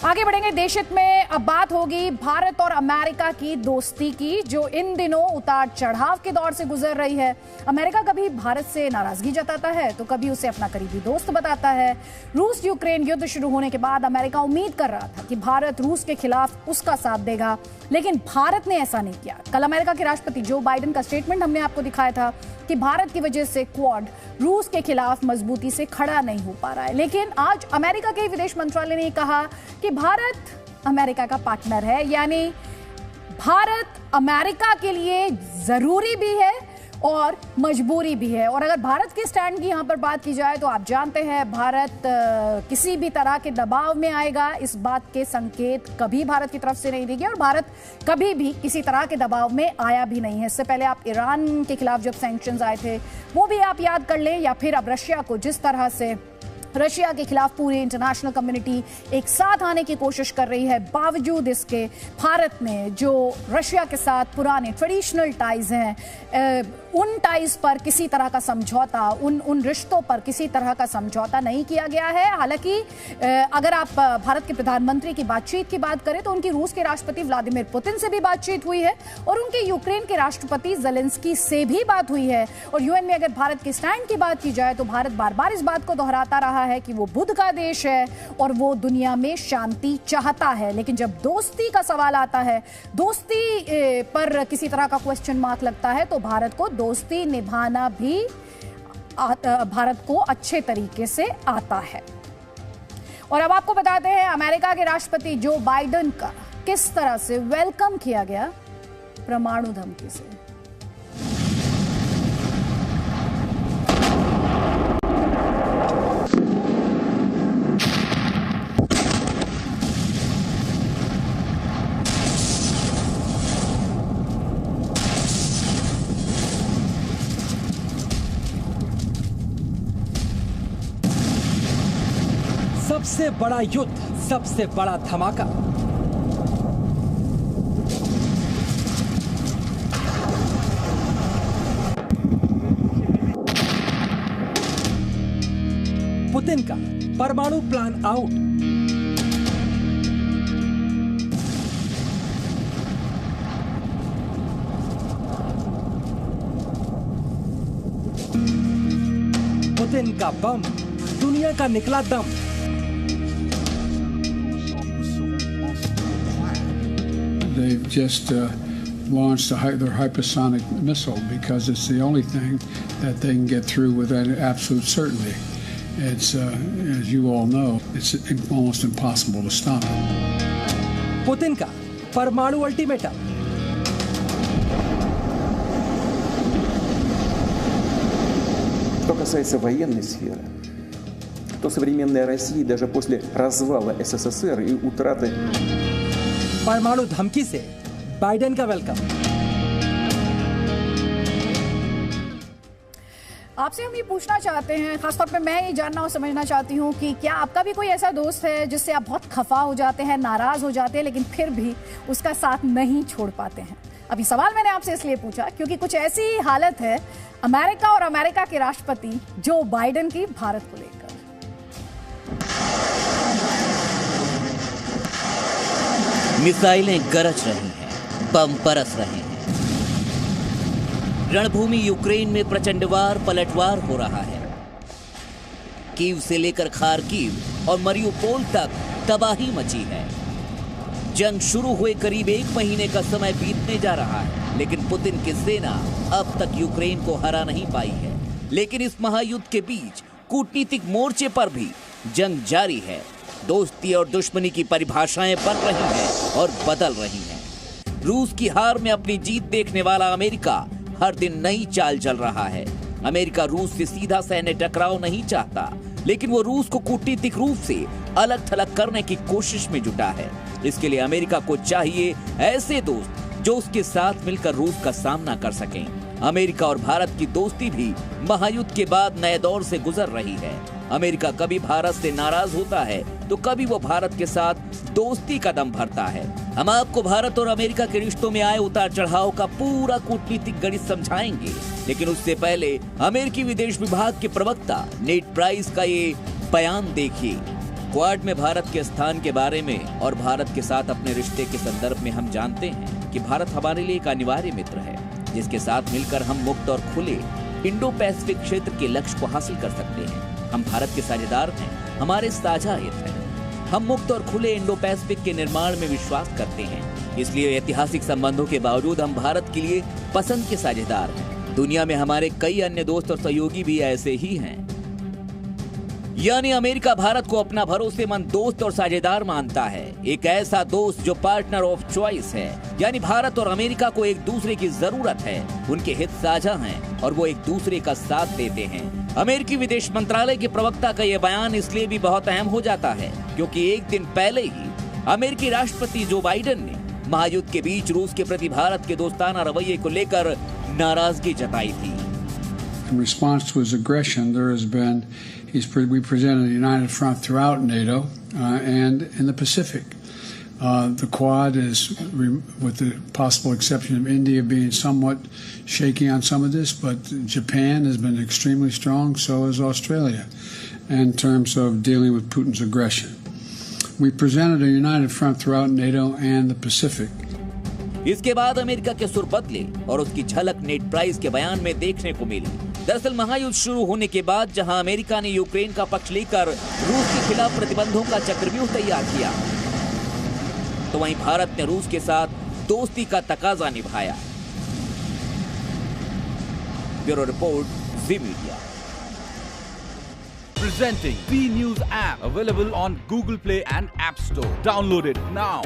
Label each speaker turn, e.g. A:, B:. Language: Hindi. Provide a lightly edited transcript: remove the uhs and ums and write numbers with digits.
A: आगे बढ़ेंगे देश हित में। अब बात होगी भारत और अमेरिका की दोस्ती की, जो इन दिनों उतार चढ़ाव के दौर से गुजर रही है। अमेरिका कभी भारत से नाराजगी जताता है तो कभी उसे अपना करीबी दोस्त बताता है। रूस यूक्रेन युद्ध शुरू होने के बाद अमेरिका उम्मीद कर रहा था कि भारत रूस के खिलाफ उसका साथ देगा, लेकिन भारत ने ऐसा नहीं किया। कल अमेरिका के राष्ट्रपति जो बाइडेन का स्टेटमेंट हमने आपको दिखाया था कि भारत की वजह से क्वाड रूस के खिलाफ मजबूती से खड़ा नहीं हो पा रहा है, लेकिन आज अमेरिका के विदेश मंत्रालय ने कहा कि भारत अमेरिका का पार्टनर है, यानी भारत अमेरिका के लिए जरूरी भी है और मजबूरी भी है। और अगर भारत के स्टैंड की यहां पर बात की जाए तो आप जानते हैं भारत किसी भी तरह के दबाव में आएगा, इस बात के संकेत कभी भारत की तरफ से नहीं देगी और भारत कभी भी किसी तरह के दबाव में आया भी नहीं है। इससे पहले आप ईरान के खिलाफ जब सैंक्शंस आए थे वो भी आप याद कर लें, या फिर अब रशिया को, जिस तरह से रशिया के खिलाफ पूरी इंटरनेशनल कम्युनिटी एक साथ आने की कोशिश कर रही है, बावजूद इसके भारत ने जो रशिया के साथ पुराने ट्रेडिशनल टाइज हैं, उन टाइज पर किसी तरह का समझौता, उन रिश्तों पर किसी तरह का समझौता नहीं किया गया है। हालांकि अगर आप भारत के प्रधानमंत्री की बातचीत की बात करें तो उनकी रूस के राष्ट्रपति व्लादिमीर पुतिन से भी बातचीत हुई है और उनके यूक्रेन के राष्ट्रपति ज़ेलेंस्की से भी बात हुई है। और यूएन में अगर भारत के स्टैंड की बात की जाए तो भारत बार बार इस बात को दोहराता रहा है कि वो बुद्ध का देश है और वो दुनिया में शांति चाहता है। लेकिन जब दोस्ती का सवाल आता है, दोस्ती पर किसी तरह का क्वेश्चन मार्क लगता है, तो भारत को दोस्ती निभाना भी भारत को अच्छे तरीके से आता है। और अब आपको बताते हैं अमेरिका के राष्ट्रपति जो बाइडेन का किस तरह से वेलकम किया गया परमाणु धमकी से।
B: सबसे बड़ा युद्ध, सबसे बड़ा धमाका। पुतिन का परमाणु प्लान आउट। पुतिन का बम, दुनिया का निकला दम।
C: They've just launched their hypersonic missile because it's the only thing that they can get through with absolute certainty. It's, as you all know, it's almost impossible to stop it.
B: Putin का परमाणु अल्टीमेटम।
D: Что касается военной сферы, то современная Россия даже после развала СССР и утраты
B: परमाणु धमकी से बाइडेन का वेलकम।
A: आपसे हम ये पूछना चाहते हैं, खासतौर पे मैं ये जानना और समझना चाहती हूँ कि क्या आपका भी कोई ऐसा दोस्त है जिससे आप बहुत खफा हो जाते हैं, नाराज हो जाते हैं, लेकिन फिर भी उसका साथ नहीं छोड़ पाते हैं। अभी सवाल मैंने आपसे इसलिए पूछा क्योंकि कुछ ऐसी हालत है अमेरिका और अमेरिका के राष्ट्रपति जो बाइडेन की भारत को लेकर।
E: मिसाइलें गरज रही हैं, बम बरस रहे हैं। रणभूमि यूक्रेन में प्रचंडवार पलटवार हो रहा है। कीव से लेकर खार्किव और मरियुपोल तक तबाही मची है। जंग शुरू हुए करीब 1 महीने का समय बीतने जा रहा है, लेकिन पुतिन की सेना अब तक यूक्रेन को हरा नहीं पाई है। लेकिन इस महायुद्ध के बीच कूटनीतिक मोर्चे पर भी जंग जारी है। दोस्ती और दुश्मनी की परिभाषाएं बन रही हैं और बदल रही हैं। रूस की हार में अपनी जीत देखने वाला अमेरिका हर दिन नई चाल चल रहा है। अमेरिका रूस से सीधा सैन्य टकराव नहीं चाहता, लेकिन वो रूस को कूटनीतिक रूप से अलग थलग करने की कोशिश में जुटा है। इसके लिए अमेरिका को चाहिए ऐसे दोस्त जो उसके साथ मिलकर रूस का सामना कर सकें। अमेरिका और भारत की दोस्ती भी महायुद्ध के बाद नए दौर से गुजर रही है। अमेरिका कभी भारत से नाराज होता है तो कभी वो भारत के साथ दोस्ती का दम भरता है। हम आपको भारत और अमेरिका के रिश्तों में आए उतार चढ़ाव का पूरा कूटनीतिक गणित समझाएंगे, लेकिन उससे पहले अमेरिकी विदेश विभाग के प्रवक्ता नेड प्राइस का ये बयान देखिए। क्वाड में भारत के स्थान के बारे में और भारत के साथ अपने रिश्ते के संदर्भ में हम जानते हैं कि भारत हमारे लिए एक अनिवार्य मित्र है, जिसके साथ मिलकर हम मुक्त और खुले इंडो पैसिफिक क्षेत्र के लक्ष्य को हासिल कर सकते हैं। हम भारत के साझेदार हैं, हमारे साझा हित हैं। हम मुक्त और खुले इंडो पैसिफिक के निर्माण में विश्वास करते हैं, इसलिए ऐतिहासिक संबंधों के बावजूद हम भारत के लिए पसंद के साझेदार हैं। दुनिया में हमारे कई अन्य दोस्त और सहयोगी भी ऐसे ही हैं। यानी अमेरिका भारत को अपना भरोसेमंद दोस्त और साझेदार मानता है, एक ऐसा दोस्त जो पार्टनर ऑफ चॉइस है। यानी भारत और अमेरिका को एक दूसरे की जरूरत है, उनके हित साझा हैं और वो एक दूसरे का साथ देते हैं। अमेरिकी विदेश मंत्रालय के प्रवक्ता का यह बयान इसलिए भी बहुत अहम हो जाता है क्योंकि एक दिन पहले ही अमेरिकी राष्ट्रपति जो बाइडेन ने महायुद्ध के बीच रूस के प्रति भारत के दोस्ताना रवैये को लेकर नाराजगी जताई थी।
C: In response to his aggression, we presented a united front throughout NATO and in the Pacific. The Quad is, with the possible exception of India being somewhat shaky on some of this, but Japan has been extremely strong, so has Australia, in terms of dealing with Putin's aggression. We presented a united front throughout NATO and the Pacific.
E: इसके बाद अमेरिका के सुर बदले और उसकी झलक नेट प्राइस के बयान में देखने को मिली। दरअसल महायुद्ध शुरू होने के बाद जहां अमेरिका ने यूक्रेन का पक्ष लेकर रूस के खिलाफ प्रतिबंधों का चक्रव्यूह तैयार किया, तो वहीं भारत ने रूस के साथ दोस्ती का तकाजा निभाया। Bureau report, ji media.
F: Presenting B News app, available on Google Play and App Store. Download it now.